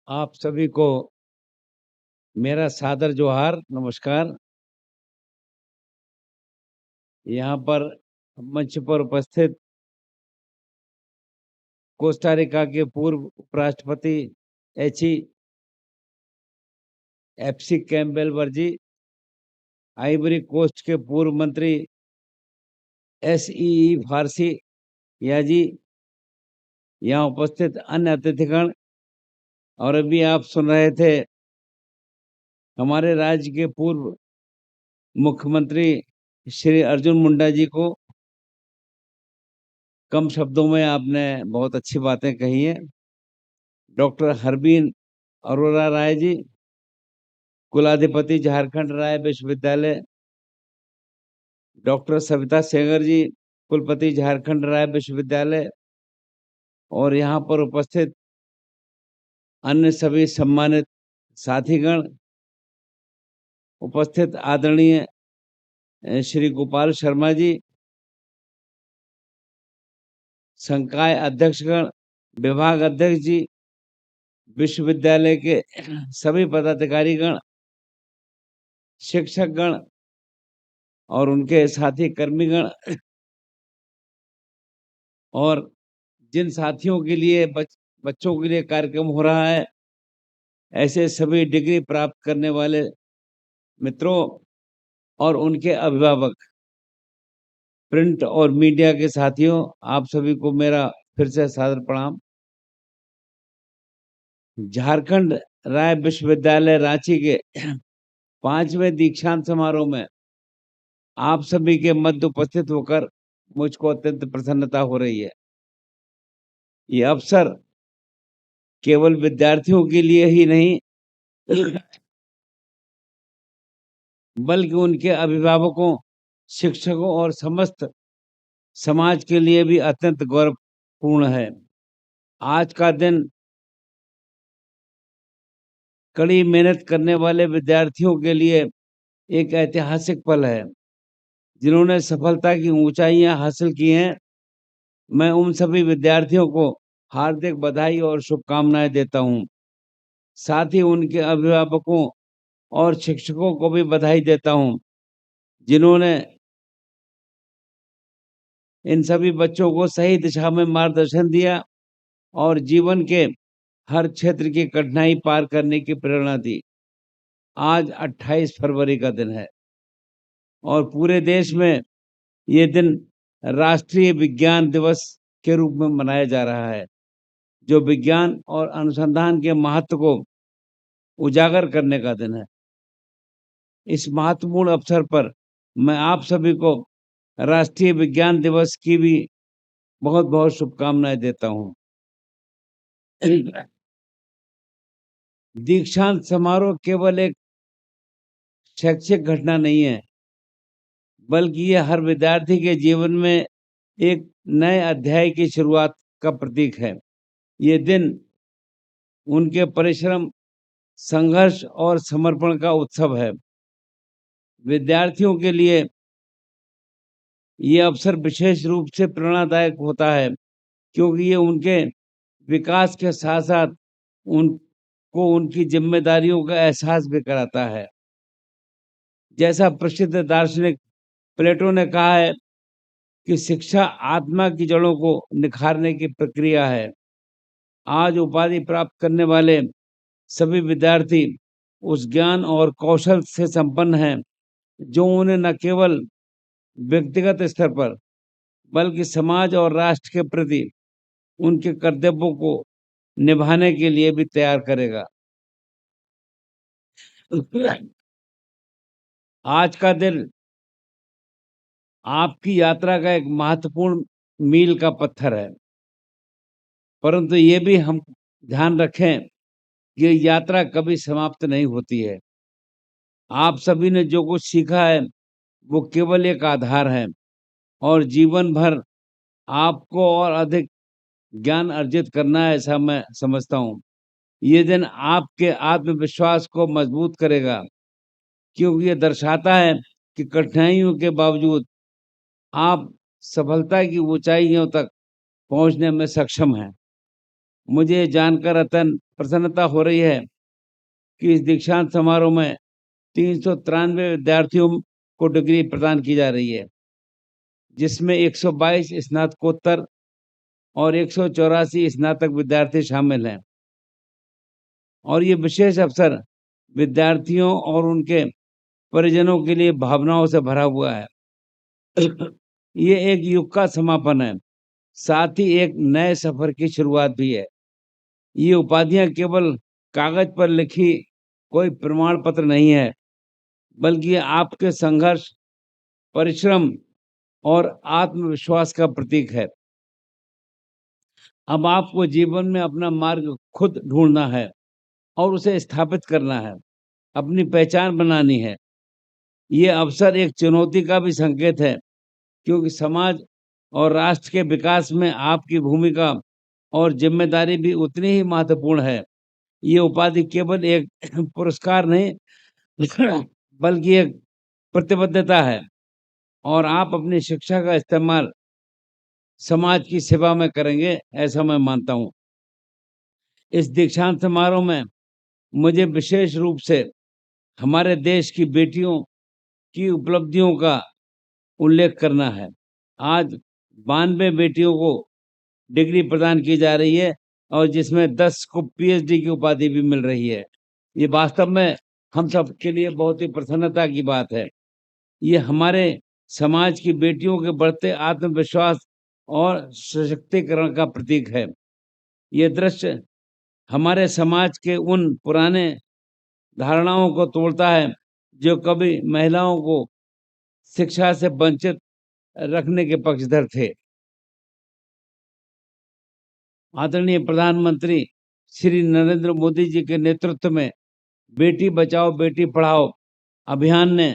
आप सभी को मेरा सादर जोहार, नमस्कार। यहाँ पर मंच पर उपस्थित कोस्टा रिका के पूर्व उपराष्ट्रपति एची एफसी कैम्पबेल वर्जी, आइवरी कोस्ट के पूर्व मंत्री एसईई फारसी याजी, यहाँ उपस्थित अन्य अतिथिगण, और अभी आप सुन रहे थे हमारे राज्य के पूर्व मुख्यमंत्री श्री अर्जुन मुंडा जी को। कम शब्दों में आपने बहुत अच्छी बातें कही हैं। डॉक्टर हरबीन अरोड़ा राय जी, कुलाधिपति झारखंड राय विश्वविद्यालय, डॉक्टर सविता सेंगर जी, कुलपति झारखंड राय विश्वविद्यालय, और यहाँ पर उपस्थित अन्य सभी सम्मानित साथीगण, उपस्थित आदरणीय श्री गोपाल शर्मा जी, संकाय अध्यक्षगण, विभाग अध्यक्ष जी, विश्वविद्यालय के सभी पदाधिकारीगण, शिक्षकगण और उनके साथी कर्मीगण, और जिन साथियों के लिए बच्चों के लिए कार्यक्रम हो रहा है, ऐसे सभी डिग्री प्राप्त करने वाले मित्रों और उनके अभिभावक, प्रिंट और मीडिया के साथियों, आप सभी को मेरा फिर से सादर प्रणाम। झारखंड राय विश्वविद्यालय रांची के 5वें दीक्षांत समारोह में आप सभी के मध्य उपस्थित होकर मुझको अत्यंत प्रसन्नता हो रही है। ये अवसर केवल विद्यार्थियों के लिए ही नहीं, बल्कि उनके अभिभावकों, शिक्षकों और समस्त समाज के लिए भी अत्यंत गौरवपूर्ण है। आज का दिन कड़ी मेहनत करने वाले विद्यार्थियों के लिए एक ऐतिहासिक पल है, जिन्होंने सफलता की ऊंचाइयां हासिल की हैं। मैं उन सभी विद्यार्थियों को हार्दिक बधाई और शुभकामनाएं देता हूं। साथ ही उनके अभिभावकों और शिक्षकों को भी बधाई देता हूं, जिन्होंने इन सभी बच्चों को सही दिशा में मार्गदर्शन दिया और जीवन के हर क्षेत्र की कठिनाई पार करने की प्रेरणा दी। आज 28 फरवरी का दिन है और पूरे देश में ये दिन राष्ट्रीय विज्ञान दिवस के रूप में मनाया जा रहा है, जो विज्ञान और अनुसंधान के महत्व को उजागर करने का दिन है। इस महत्वपूर्ण अवसर पर मैं आप सभी को राष्ट्रीय विज्ञान दिवस की भी बहुत बहुत शुभकामनाएं देता हूं। दीक्षांत समारोह केवल एक शैक्षिक घटना नहीं है, बल्कि ये हर विद्यार्थी के जीवन में एक नए अध्याय की शुरुआत का प्रतीक है। ये दिन उनके परिश्रम, संघर्ष और समर्पण का उत्सव है। विद्यार्थियों के लिए ये अवसर विशेष रूप से प्रेरणादायक होता है, क्योंकि ये उनके विकास के साथ साथ उनको उनकी जिम्मेदारियों का एहसास भी कराता है। जैसा प्रसिद्ध दार्शनिक प्लेटो ने कहा है कि शिक्षा आत्मा की जड़ों को निखारने की प्रक्रिया है। आज उपाधि प्राप्त करने वाले सभी विद्यार्थी उस ज्ञान और कौशल से संपन्न हैं, जो उन्हें न केवल व्यक्तिगत स्तर पर बल्कि समाज और राष्ट्र के प्रति उनके कर्तव्यों को निभाने के लिए भी तैयार करेगा। आज का दिन आपकी यात्रा का एक महत्वपूर्ण मील का पत्थर है, परंतु ये भी हम ध्यान रखें कि यात्रा कभी समाप्त नहीं होती है। आप सभी ने जो कुछ सीखा है वो केवल एक आधार है, और जीवन भर आपको और अधिक ज्ञान अर्जित करना है, ऐसा मैं समझता हूँ। ये दिन आपके आत्मविश्वास को मजबूत करेगा, क्योंकि ये दर्शाता है कि कठिनाइयों के बावजूद आप सफलता की ऊंचाइयों तक पहुंचने में सक्षम हैं। मुझे जानकर अत्यंत प्रसन्नता हो रही है कि इस दीक्षांत समारोह में 393 विद्यार्थियों को डिग्री प्रदान की जा रही है, जिसमें 122 स्नातकोत्तर और 184 स्नातक विद्यार्थी शामिल हैं। और ये विशेष अवसर विद्यार्थियों और उनके परिजनों के लिए भावनाओं से भरा हुआ है। ये एक युग का समापन है, साथ ही एक नए सफर की शुरुआत भी है। ये उपाधियां केवल कागज पर लिखी कोई प्रमाण पत्र नहीं है, बल्कि ये आपके संघर्ष, परिश्रम और आत्मविश्वास का प्रतीक है। अब आपको जीवन में अपना मार्ग खुद ढूंढना है और उसे स्थापित करना है, अपनी पहचान बनानी है। ये अवसर एक चुनौती का भी संकेत है, क्योंकि समाज और राष्ट्र के विकास में आपकी भूमिका और जिम्मेदारी भी उतनी ही महत्वपूर्ण है। ये उपाधि केवल एक पुरस्कार नहीं, बल्कि एक प्रतिबद्धता है और आप अपनी शिक्षा का इस्तेमाल समाज की सेवा में करेंगे, ऐसा मैं मानता हूँ। इस दीक्षांत समारोह में मुझे विशेष रूप से हमारे देश की बेटियों की उपलब्धियों का उल्लेख करना है। आज 92 बेटियों को डिग्री प्रदान की जा रही है और जिसमें 10 को पीएचडी की उपाधि भी मिल रही है। ये वास्तव में हम सबके लिए बहुत ही प्रसन्नता की बात है। ये हमारे समाज की बेटियों के बढ़ते आत्मविश्वास और सशक्तिकरण का प्रतीक है। ये दृश्य हमारे समाज के उन पुराने धारणाओं को तोड़ता है जो कभी महिलाओं को शिक्षा से वंचित रखने के पक्षधर थे। आदरणीय प्रधानमंत्री श्री नरेंद्र मोदी जी के नेतृत्व में बेटी बचाओ बेटी पढ़ाओ अभियान ने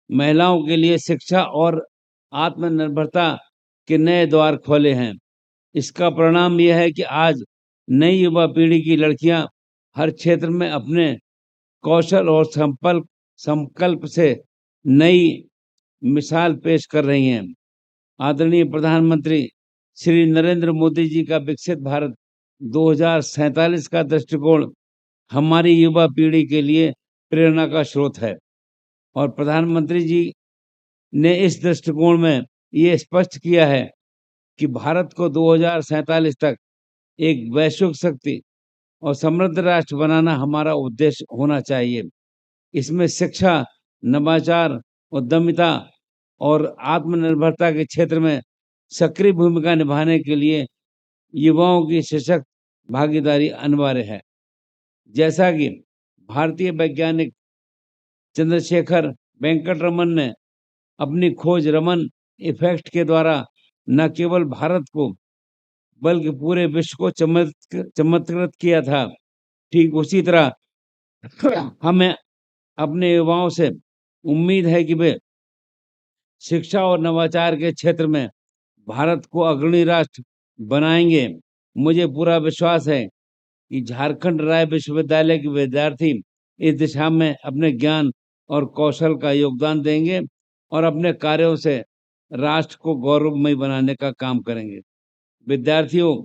महिलाओं के लिए शिक्षा और आत्मनिर्भरता के नए द्वार खोले हैं। इसका परिणाम यह है कि आज नई युवा पीढ़ी की लड़कियां हर क्षेत्र में अपने कौशल और संकल्प से नई मिसाल पेश कर रही हैं। आदरणीय प्रधानमंत्री श्री नरेंद्र मोदी जी का विकसित भारत 2047 का दृष्टिकोण हमारी युवा पीढ़ी के लिए प्रेरणा का स्रोत है और प्रधानमंत्री जी ने इस दृष्टिकोण में ये स्पष्ट किया है कि भारत को 2047 तक एक वैश्विक शक्ति और समृद्ध राष्ट्र बनाना हमारा उद्देश्य होना चाहिए। इसमें शिक्षा, नवाचार, उद्यमिता और आत्मनिर्भरता के क्षेत्र में सक्रिय भूमिका निभाने के लिए युवाओं की सशक्त भागीदारी अनिवार्य है। जैसा कि भारतीय वैज्ञानिक चंद्रशेखर वेंकट रमन ने अपनी खोज रमन इफेक्ट के द्वारा न केवल भारत को बल्कि पूरे विश्व को चमत्कृत किया था, ठीक उसी तरह हमें अपने युवाओं से उम्मीद है कि वे शिक्षा और नवाचार के क्षेत्र में भारत को अग्रणी राष्ट्र बनाएंगे। मुझे पूरा विश्वास है कि झारखंड राय विश्वविद्यालय के विद्यार्थी इस दिशा में अपने ज्ञान और कौशल का योगदान देंगे और अपने कार्यों से राष्ट्र को गौरवमयी बनाने का काम करेंगे। विद्यार्थियों,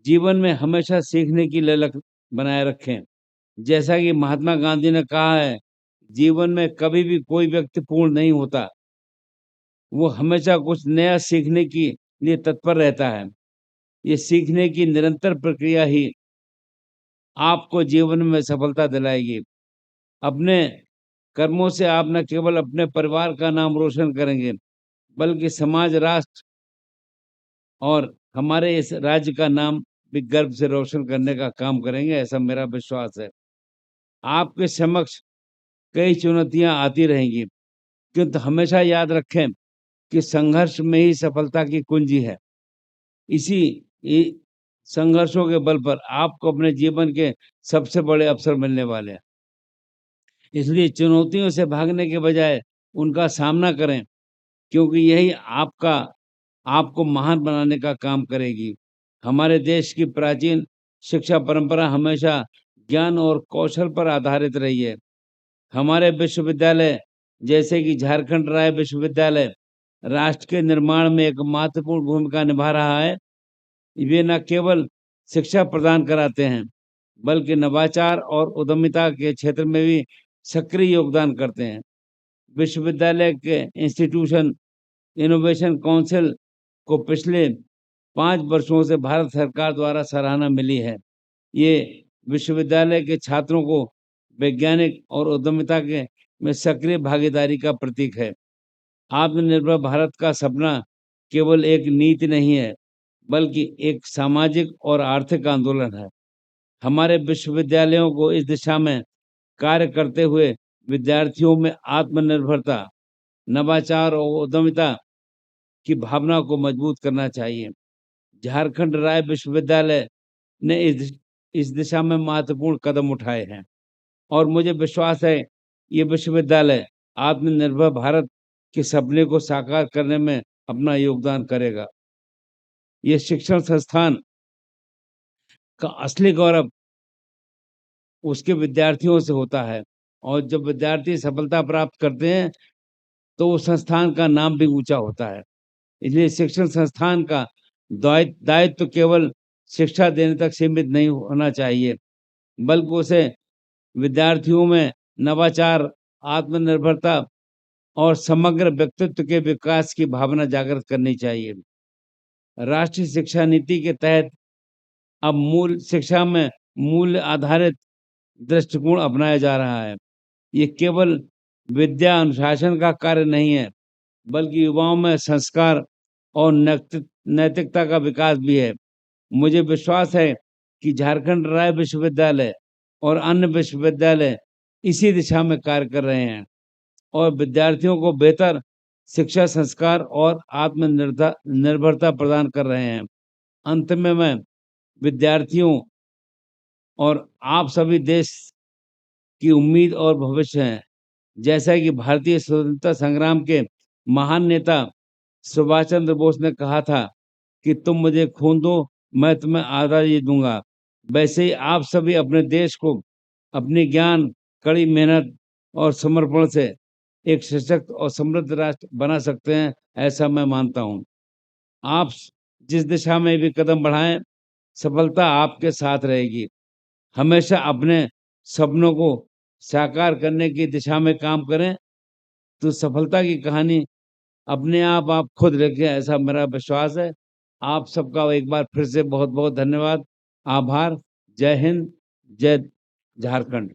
जीवन में हमेशा सीखने की ललक बनाए रखें। जैसा कि महात्मा गांधी ने कहा है, जीवन में कभी भी कोई व्यक्ति पूर्ण नहीं होता, वो हमेशा कुछ नया सीखने के लिए तत्पर रहता है। ये सीखने की निरंतर प्रक्रिया ही आपको जीवन में सफलता दिलाएगी। अपने कर्मों से आप न केवल अपने परिवार का नाम रोशन करेंगे, बल्कि समाज, राष्ट्र और हमारे इस राज्य का नाम भी गर्व से रोशन करने का काम करेंगे, ऐसा मेरा विश्वास है। आपके समक्ष कई चुनौतियां आती रहेंगी, किंतु हमेशा याद रखें कि संघर्ष में ही सफलता की कुंजी है। इसी संघर्षों के बल पर आपको अपने जीवन के सबसे बड़े अवसर मिलने वाले हैं। इसलिए चुनौतियों से भागने के बजाय उनका सामना करें, क्योंकि यही आपको महान बनाने का काम करेगी। हमारे देश की प्राचीन शिक्षा परंपरा हमेशा ज्ञान और कौशल पर आधारित रही है। हमारे विश्वविद्यालय जैसे कि झारखंड राय विश्वविद्यालय राष्ट्र के निर्माण में एक महत्वपूर्ण भूमिका निभा रहा है। वे न केवल शिक्षा प्रदान कराते हैं, बल्कि नवाचार और उद्यमिता के क्षेत्र में भी सक्रिय योगदान करते हैं। विश्वविद्यालय के इंस्टीट्यूशन इनोवेशन काउंसिल को पिछले 5 वर्षों से भारत सरकार द्वारा सराहना मिली है। ये विश्वविद्यालय के छात्रों को वैज्ञानिक और उद्यमिता के में सक्रिय भागीदारी का प्रतीक है। आत्मनिर्भर भारत का सपना केवल एक नीति नहीं है, बल्कि एक सामाजिक और आर्थिक आंदोलन है। हमारे विश्वविद्यालयों को इस दिशा में कार्य करते हुए विद्यार्थियों में आत्मनिर्भरता, नवाचार और उद्यमिता की भावना को मजबूत करना चाहिए। झारखंड राय विश्वविद्यालय ने इस दिशा में महत्वपूर्ण कदम उठाए हैं और मुझे विश्वास है ये विश्वविद्यालय आत्मनिर्भर भारत के सपने को साकार करने में अपना योगदान करेगा। ये शिक्षण संस्थान का असली गौरव उसके विद्यार्थियों से होता है और जब विद्यार्थी सफलता प्राप्त करते हैं तो उस संस्थान का नाम भी ऊंचा होता है। इसलिए शिक्षण संस्थान का दायित्व केवल शिक्षा देने तक सीमित नहीं होना चाहिए, बल्कि उसे विद्यार्थियों में नवाचार, आत्मनिर्भरता और समग्र व्यक्तित्व के विकास की भावना जागृत करनी चाहिए। राष्ट्रीय शिक्षा नीति के तहत अब मूल शिक्षा में मूल्य आधारित दृष्टिकोण अपनाया जा रहा है। ये केवल विद्या अनुशासन का कार्य नहीं है, बल्कि युवाओं में संस्कार और नैतिकता का विकास भी है। मुझे विश्वास है कि झारखंड राय विश्वविद्यालय और अन्य विश्वविद्यालय इसी दिशा में कार्य कर रहे हैं और विद्यार्थियों को बेहतर शिक्षा, संस्कार और आत्मनिर्भरता प्रदान कर रहे हैं। अंत में मैं विद्यार्थियों और आप सभी देश की उम्मीद और भविष्य हैं। जैसा कि भारतीय स्वतंत्रता संग्राम के महान नेता सुभाष चंद्र बोस ने कहा था कि तुम मुझे खून दो, मैं तुम्हें आज़ादी दूंगा। वैसे ही आप सभी अपने देश को अपने ज्ञान, कड़ी मेहनत और समर्पण से एक सशक्त और समृद्ध राष्ट्र बना सकते हैं, ऐसा मैं मानता हूँ। आप जिस दिशा में भी कदम बढ़ाएं, सफलता आपके साथ रहेगी। हमेशा अपने सपनों को साकार करने की दिशा में काम करें, तो सफलता की कहानी अपने आप खुद लिखें, ऐसा मेरा विश्वास है। आप सबका एक बार फिर से बहुत-बहुत धन्यवाद, आभार। जय हिंद, जय झारखंड।